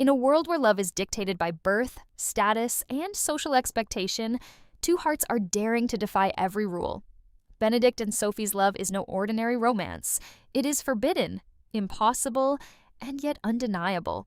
In a world where love is dictated by birth, status, and social expectation, two hearts are daring to defy every rule. Benedict and Sophie's love is no ordinary romance. It is forbidden, impossible, and yet undeniable.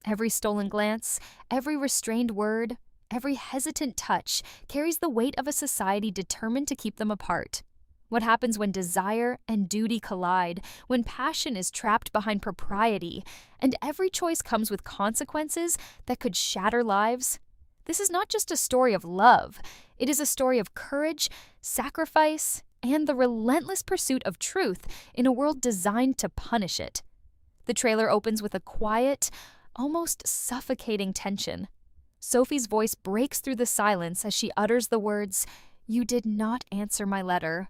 Every stolen glance, every restrained word, every hesitant touch carries the weight of a society determined to keep them apart. What happens when desire and duty collide, when passion is trapped behind propriety, and every choice comes with consequences that could shatter lives? This is not just a story of love. It is a story of courage, sacrifice, and the relentless pursuit of truth in a world designed to punish it. The trailer opens with a quiet, almost suffocating tension. Sophie's voice breaks through the silence as she utters the words, "You did not answer my letter."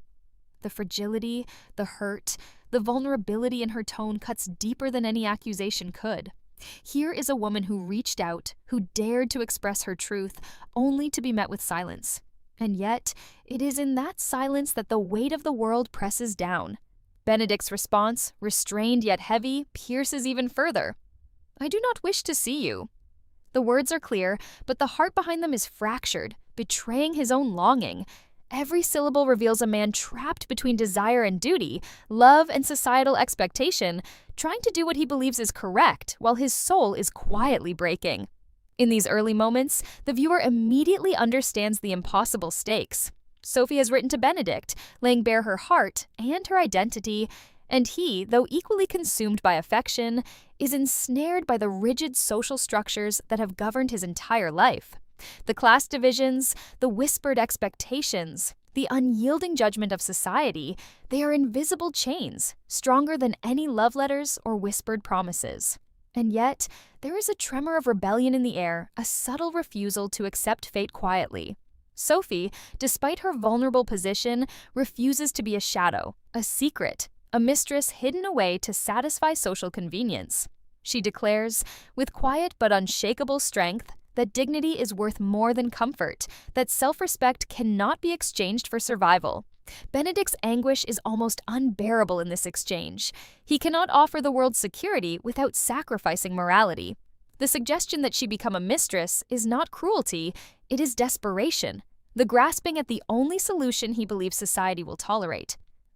The fragility, the hurt, the vulnerability in her tone cuts deeper than any accusation could. Here is a woman who reached out, who dared to express her truth, only to be met with silence. And yet, it is in that silence that the weight of the world presses down. Benedict's response, restrained yet heavy, pierces even further. "I do not wish to see you." The words are clear, but the heart behind them is fractured, betraying his own longing. Every syllable reveals a man trapped between desire and duty, love and societal expectation, trying to do what he believes is correct while his soul is quietly breaking. In these early moments, the viewer immediately understands the impossible stakes. Sophie has written to Benedict, laying bare her heart and her identity, and he, though equally consumed by affection, is ensnared by the rigid social structures that have governed his entire life. The class divisions, the whispered expectations, the unyielding judgment of society, they are invisible chains, stronger than any love letters or whispered promises. And yet, there is a tremor of rebellion in the air, a subtle refusal to accept fate quietly. Sophie, despite her vulnerable position, refuses to be a shadow, a secret, a mistress hidden away to satisfy social convenience. She declares, with quiet but unshakable strength, that dignity is worth more than comfort, that self-respect cannot be exchanged for survival. Benedict's anguish is almost unbearable in this exchange. He cannot offer the world security without sacrificing morality. The suggestion that she become a mistress is not cruelty, it is desperation, the grasping at the only solution he believes society will tolerate.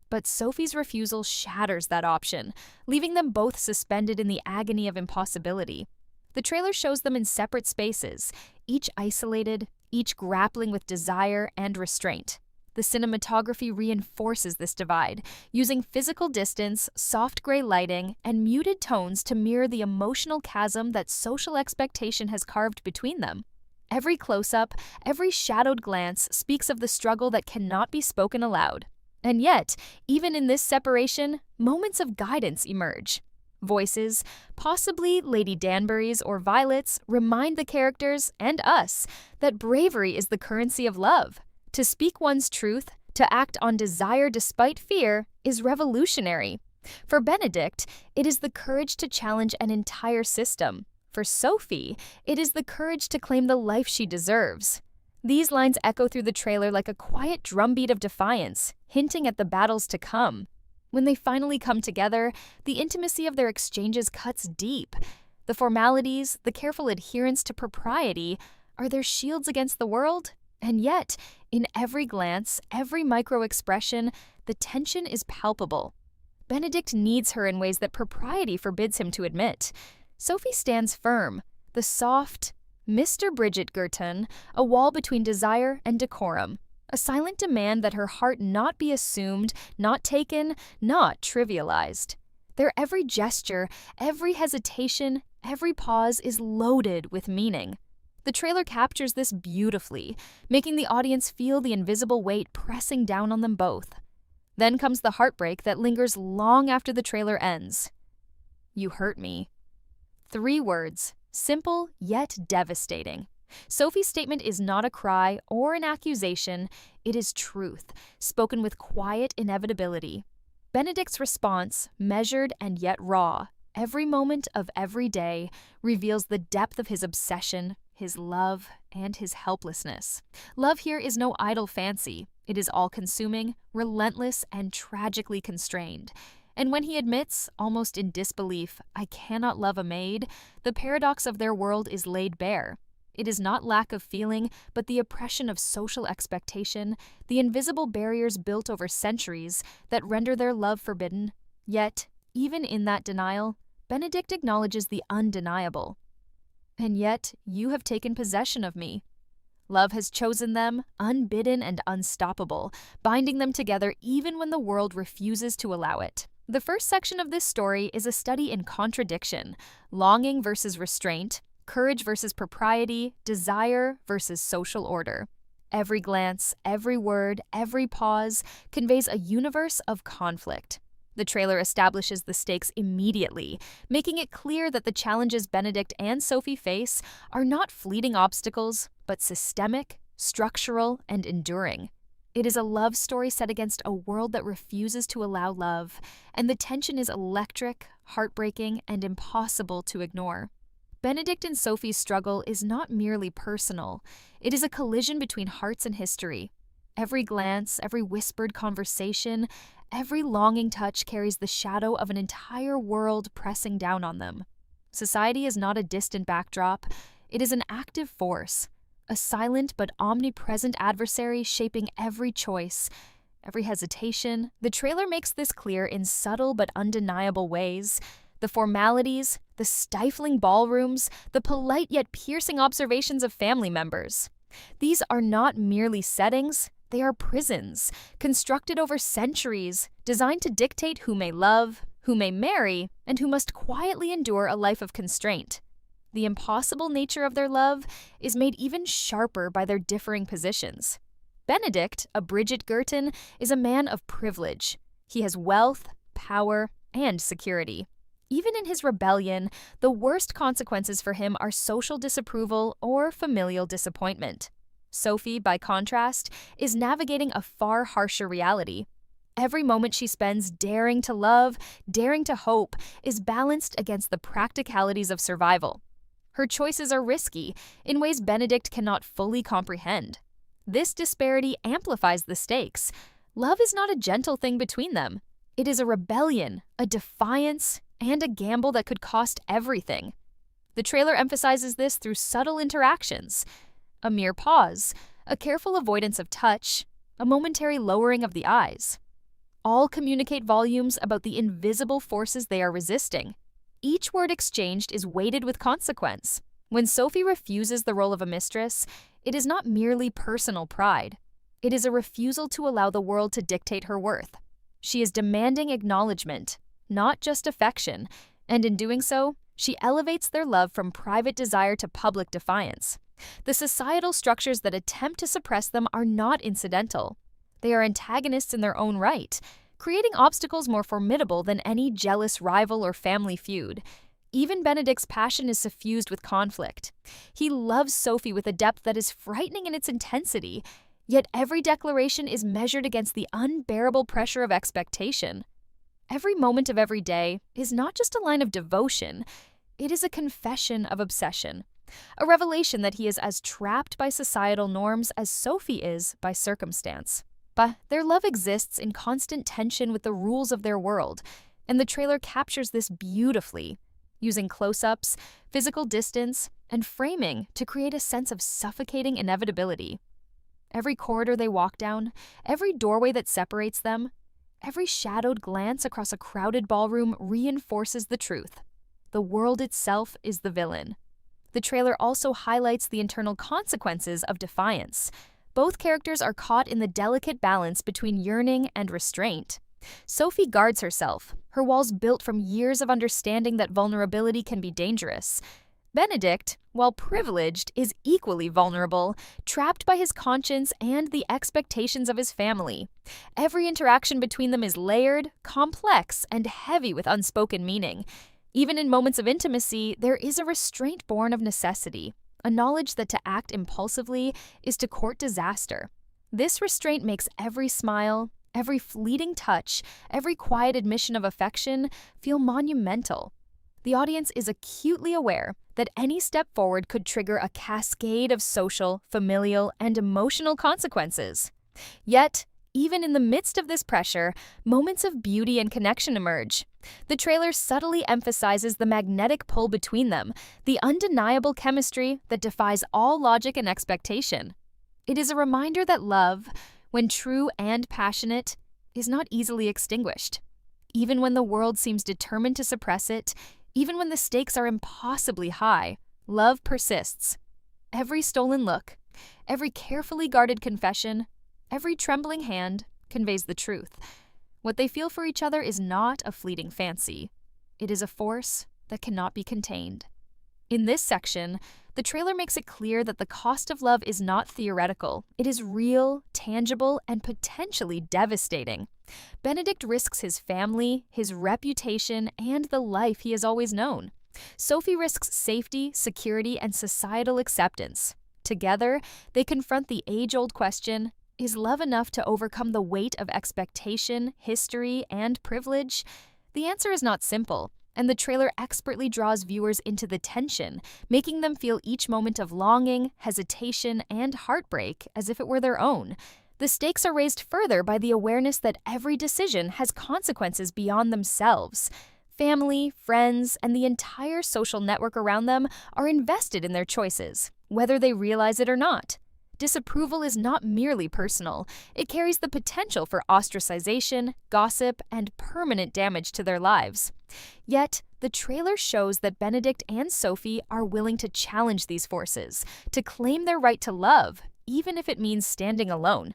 But Sophie's refusal shatters that option, leaving them both suspended in the agony of impossibility. The trailer shows them in separate spaces, each isolated, each grappling with desire and restraint. The cinematography reinforces this divide, using physical distance, soft gray lighting, and muted tones to mirror the emotional chasm that social expectation has carved between them. Every close-up, every shadowed glance speaks of the struggle that cannot be spoken aloud. And yet, even in this separation, moments of guidance emerge. Voices, possibly Lady Danbury's or Violet's, remind the characters, and us, that bravery is the currency of love. To speak one's truth, to act on desire despite fear, is revolutionary. For Benedict, it is the courage to challenge an entire system. For Sophie, it is the courage to claim the life she deserves. These lines echo through the trailer like a quiet drumbeat of defiance, hinting at the battles to come. When they finally come together, the intimacy of their exchanges cuts deep. The formalities, the careful adherence to propriety, are their shields against the world? And yet, in every glance, every micro-expression, the tension is palpable. Benedict needs her in ways that propriety forbids him to admit. Sophie stands firm, the soft, Mr. Bridgerton, a wall between desire and decorum, a silent demand that her heart not be assumed, not taken, not trivialized. Their every gesture, every hesitation, every pause is loaded with meaning. The trailer captures this beautifully, making the audience feel the invisible weight pressing down on them both. Then comes the heartbreak that lingers long after the trailer ends. "You hurt me." 3 words, simple yet devastating. Sophie's statement is not a cry or an accusation, it is truth, spoken with quiet inevitability. Benedict's response, measured and yet raw, every moment of every day, reveals the depth of his obsession, his love, and his helplessness. Love here is no idle fancy. It is all-consuming, relentless, and tragically constrained. And when he admits, almost in disbelief, "I cannot love a maid," the paradox of their world is laid bare. It is not lack of feeling, but the oppression of social expectation, the invisible barriers built over centuries that render their love forbidden. Yet, even in that denial, Benedict acknowledges the undeniable. "And yet, you have taken possession of me." Love has chosen them, unbidden and unstoppable, binding them together even when the world refuses to allow it. The first section of this story is a study in contradiction, longing versus restraint, courage versus propriety, desire versus social order. Every glance, every word, every pause conveys a universe of conflict. The trailer establishes the stakes immediately, making it clear that the challenges Benedict and Sophie face are not fleeting obstacles, but systemic, structural, and enduring. It is a love story set against a world that refuses to allow love, and the tension is electric, heartbreaking, and impossible to ignore. Benedict and Sophie's struggle is not merely personal. It is a collision between hearts and history. Every glance, every whispered conversation, every longing touch carries the shadow of an entire world pressing down on them. Society is not a distant backdrop. It is an active force, a silent but omnipresent adversary shaping every choice, every hesitation. The trailer makes this clear in subtle but undeniable ways. The formalities, the stifling ballrooms, the polite yet piercing observations of family members. These are not merely settings, they are prisons, constructed over centuries, designed to dictate who may love, who may marry, and who must quietly endure a life of constraint. The impossible nature of their love is made even sharper by their differing positions. Benedict, a Bridgerton, is a man of privilege. He has wealth, power, and security. Even in his rebellion, the worst consequences for him are social disapproval or familial disappointment. Sophie, by contrast, is navigating a far harsher reality. Every moment she spends daring to love, daring to hope, is balanced against the practicalities of survival. Her choices are risky, in ways Benedict cannot fully comprehend. This disparity amplifies the stakes. Love is not a gentle thing between them. It is a rebellion, a defiance, and a gamble that could cost everything. The trailer emphasizes this through subtle interactions. A mere pause, a careful avoidance of touch, a momentary lowering of the eyes. All communicate volumes about the invisible forces they are resisting. Each word exchanged is weighted with consequence. When Sophie refuses the role of a mistress, it is not merely personal pride. It is a refusal to allow the world to dictate her worth. She is demanding acknowledgement, not just affection, and in doing so, she elevates their love from private desire to public defiance. The societal structures that attempt to suppress them are not incidental. They are antagonists in their own right, creating obstacles more formidable than any jealous rival or family feud. Even Benedict's passion is suffused with conflict. He loves Sophie with a depth that is frightening in its intensity, yet every declaration is measured against the unbearable pressure of expectation. Every moment of every day is not just a line of devotion, it is a confession of obsession, a revelation that he is as trapped by societal norms as Sophie is by circumstance. But their love exists in constant tension with the rules of their world, and the trailer captures this beautifully, using close-ups, physical distance, and framing to create a sense of suffocating inevitability. Every corridor they walk down, every doorway that separates them, every shadowed glance across a crowded ballroom reinforces the truth. The world itself is the villain. The trailer also highlights the internal consequences of defiance. Both characters are caught in the delicate balance between yearning and restraint. Sophie guards herself, her walls built from years of understanding that vulnerability can be dangerous. Benedict, while privileged, is equally vulnerable, trapped by his conscience and the expectations of his family. Every interaction between them is layered, complex, and heavy with unspoken meaning. Even in moments of intimacy, there is a restraint born of necessity, a knowledge that to act impulsively is to court disaster. This restraint makes every smile, every fleeting touch, every quiet admission of affection feel monumental. The audience is acutely aware that any step forward could trigger a cascade of social, familial, and emotional consequences. Yet, Even in the midst of this pressure, moments of beauty and connection emerge. The trailer subtly emphasizes the magnetic pull between them, the undeniable chemistry that defies all logic and expectation. It is a reminder that love, when true and passionate, is not easily extinguished. Even when the world seems determined to suppress it, even when the stakes are impossibly high, love persists. Every stolen look, every carefully guarded confession, every trembling hand conveys the truth. What they feel for each other is not a fleeting fancy. It is a force that cannot be contained. In this section, the trailer makes it clear that the cost of love is not theoretical. It is real, tangible, and potentially devastating. Benedict risks his family, his reputation, and the life he has always known. Sophie risks safety, security, and societal acceptance. Together, they confront the age-old question, is love enough to overcome the weight of expectation, history, and privilege? The answer is not simple, and the trailer expertly draws viewers into the tension, making them feel each moment of longing, hesitation, and heartbreak as if it were their own. The stakes are raised further by the awareness that every decision has consequences beyond themselves. Family, friends, and the entire social network around them are invested in their choices, whether they realize it or not. Disapproval is not merely personal. It carries the potential for ostracization, gossip, and permanent damage to their lives. Yet, the trailer shows that Benedict and Sophie are willing to challenge these forces, to claim their right to love, even if it means standing alone.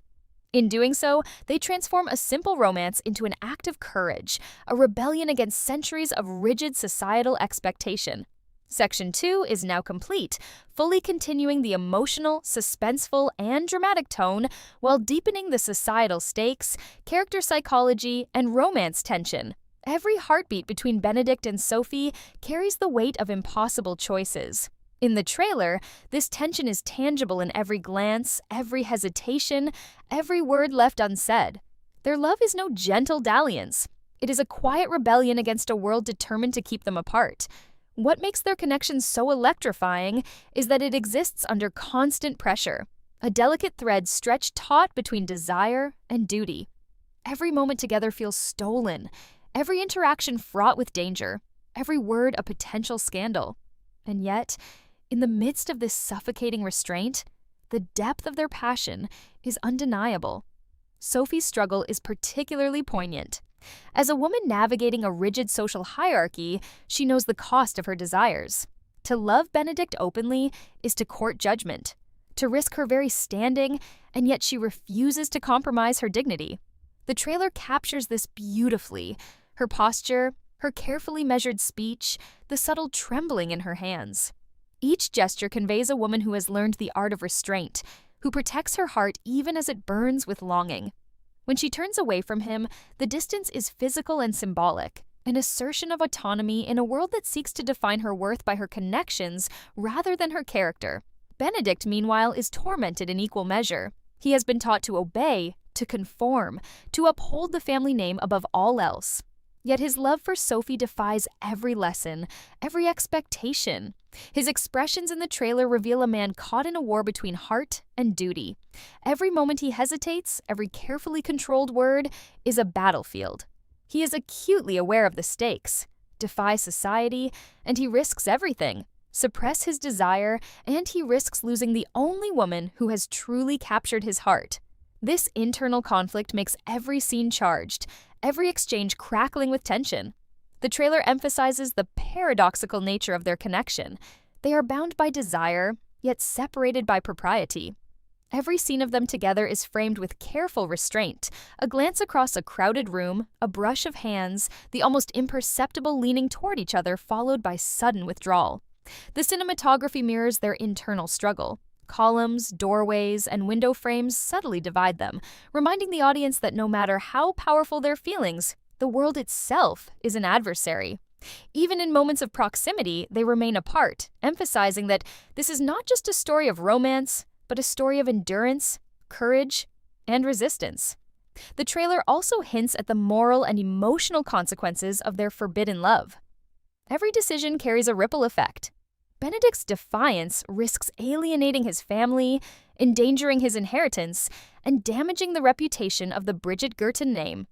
In doing so, they transform a simple romance into an act of courage, a rebellion against centuries of rigid societal expectation. Section 2 is now complete, fully continuing the emotional, suspenseful, and dramatic tone while deepening the societal stakes, character psychology, and romance tension. Every heartbeat between Benedict and Sophie carries the weight of impossible choices. In the trailer, this tension is tangible in every glance, every hesitation, every word left unsaid. Their love is no gentle dalliance. It is a quiet rebellion against a world determined to keep them apart. What makes their connection so electrifying is that it exists under constant pressure, a delicate thread stretched taut between desire and duty. Every moment together feels stolen, every interaction fraught with danger, every word a potential scandal. And yet, in the midst of this suffocating restraint, the depth of their passion is undeniable. Sophie's struggle is particularly poignant. As a woman navigating a rigid social hierarchy, she knows the cost of her desires. To love Benedict openly is to court judgment, to risk her very standing, and yet she refuses to compromise her dignity. The trailer captures this beautifully. Her posture, her carefully measured speech, the subtle trembling in her hands. Each gesture conveys a woman who has learned the art of restraint, who protects her heart even as it burns with longing. When she turns away from him, the distance is physical and symbolic, an assertion of autonomy in a world that seeks to define her worth by her connections rather than her character. Benedict, meanwhile, is tormented in equal measure. He has been taught to obey, to conform, to uphold the family name above all else. Yet his love for Sophie defies every lesson, every expectation. His expressions in the trailer reveal a man caught in a war between heart and duty. Every moment he hesitates, every carefully controlled word, is a battlefield. He is acutely aware of the stakes, defies society, and he risks everything. Suppress his desire, and he risks losing the only woman who has truly captured his heart. This internal conflict makes every scene charged, every exchange crackling with tension. The trailer emphasizes the paradoxical nature of their connection. They are bound by desire, yet separated by propriety. Every scene of them together is framed with careful restraint, a glance across a crowded room, a brush of hands, the almost imperceptible leaning toward each other followed by sudden withdrawal. The cinematography mirrors their internal struggle. Columns, doorways, and window frames subtly divide them, reminding the audience that no matter how powerful their feelings, the world itself is an adversary. Even in moments of proximity, they remain apart, emphasizing that this is not just a story of romance, but a story of endurance, courage, and resistance. The trailer also hints at the moral and emotional consequences of their forbidden love. Every decision carries a ripple effect. Benedict's defiance risks alienating his family, endangering his inheritance, and damaging the reputation of the Bridgerton name.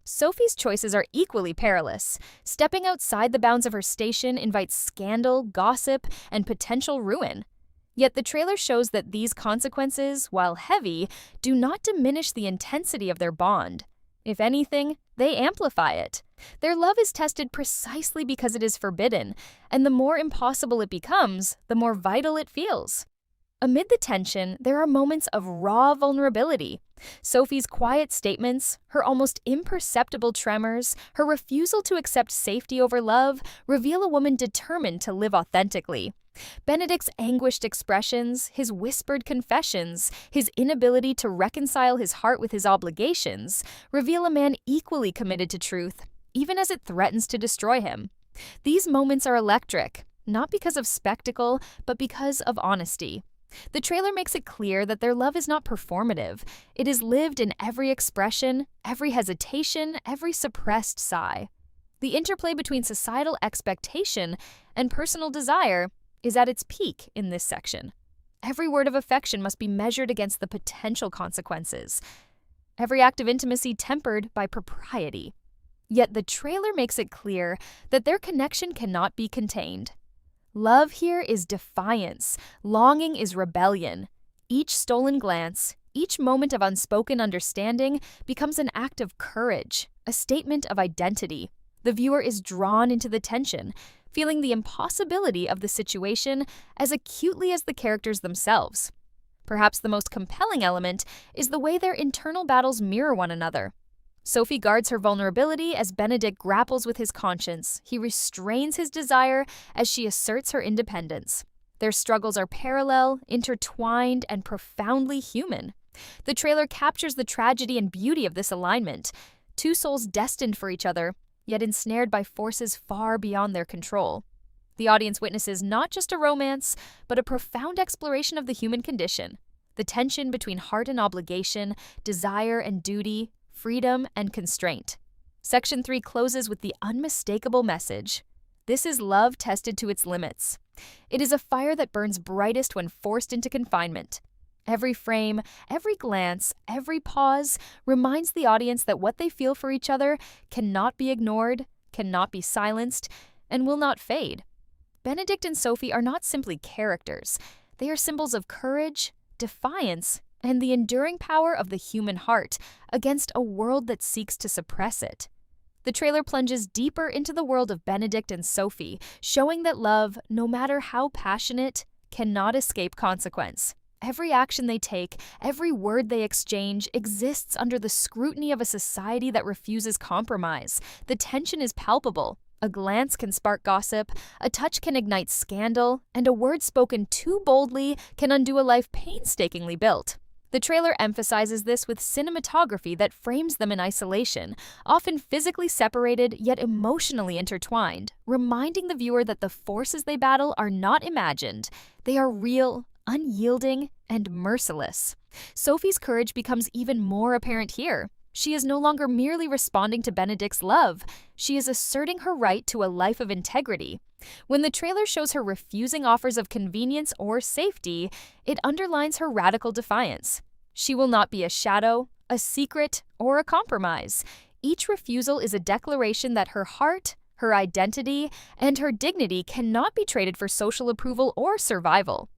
Sophie's choices are equally perilous. Stepping outside the bounds of her station invites scandal, gossip, and potential ruin. Yet the trailer shows that these consequences, while heavy, do not diminish the intensity of their bond. If anything, they amplify it. Their love is tested precisely because it is forbidden, and the more impossible it becomes, the more vital it feels. Amid the tension, there are moments of raw vulnerability. Sophie's quiet statements, her almost imperceptible tremors, her refusal to accept safety over love reveal a woman determined to live authentically. Benedict's anguished expressions, his whispered confessions, his inability to reconcile his heart with his obligations reveal a man equally committed to truth, even as it threatens to destroy him. These moments are electric, not because of spectacle, but because of honesty. The trailer makes it clear that their love is not performative. It is lived in every expression, every hesitation, every suppressed sigh. The interplay between societal expectation and personal desire is at its peak in this section. Every word of affection must be measured against the potential consequences. Every act of intimacy tempered by propriety. Yet the trailer makes it clear that their connection cannot be contained. Love here is defiance. Longing is rebellion. Each stolen glance, each moment of unspoken understanding becomes an act of courage, a statement of identity. The viewer is drawn into the tension, feeling the impossibility of the situation as acutely as the characters themselves. Perhaps the most compelling element is the way their internal battles mirror one another. Sophie guards her vulnerability as Benedict grapples with his conscience. He restrains his desire as she asserts her independence. Their struggles are parallel, intertwined, and profoundly human. The trailer captures the tragedy and beauty of this alignment. Two souls destined for each other, yet ensnared by forces far beyond their control. The audience witnesses not just a romance, but a profound exploration of the human condition. The tension between heart and obligation, desire and duty, freedom and constraint. Section 3 closes with the unmistakable message. This is love tested to its limits. It is a fire that burns brightest when forced into confinement. Every frame, every glance, every pause reminds the audience that what they feel for each other cannot be ignored, cannot be silenced, and will not fade. Benedict and Sophie are not simply characters. They are symbols of courage, defiance, and the enduring power of the human heart against a world that seeks to suppress it. The trailer plunges deeper into the world of Benedict and Sophie, showing that love, no matter how passionate, cannot escape consequence. Every action they take, every word they exchange, exists under the scrutiny of a society that refuses compromise. The tension is palpable. A glance can spark gossip, a touch can ignite scandal, and a word spoken too boldly can undo a life painstakingly built. The trailer emphasizes this with cinematography that frames them in isolation, often physically separated yet emotionally intertwined, reminding the viewer that the forces they battle are not imagined. They are real, unyielding, and merciless. Sophie's courage becomes even more apparent here. She is no longer merely responding to Benedict's love. She is asserting her right to a life of integrity. When the trailer shows her refusing offers of convenience or safety, it underlines her radical defiance. She will not be a shadow, a secret, or a compromise. Each refusal is a declaration that her heart, her identity, and her dignity cannot be traded for social approval or survival.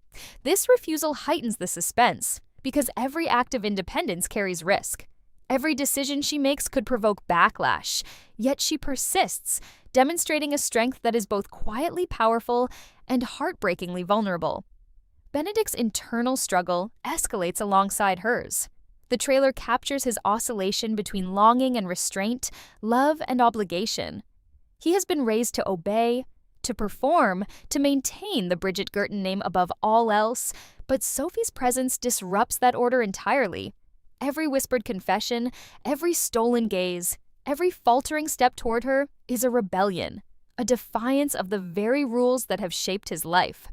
This refusal heightens the suspense, because every act of independence carries risk. Every decision she makes could provoke backlash, yet she persists, demonstrating a strength that is both quietly powerful and heartbreakingly vulnerable. Benedict's internal struggle escalates alongside hers. The trailer captures his oscillation between longing and restraint, love and obligation. He has been raised to obey, to perform, to maintain the Bridgerton name above all else, but Sophie's presence disrupts that order entirely. Every whispered confession, every stolen gaze, every faltering step toward her is a rebellion, a defiance of the very rules that have shaped his life.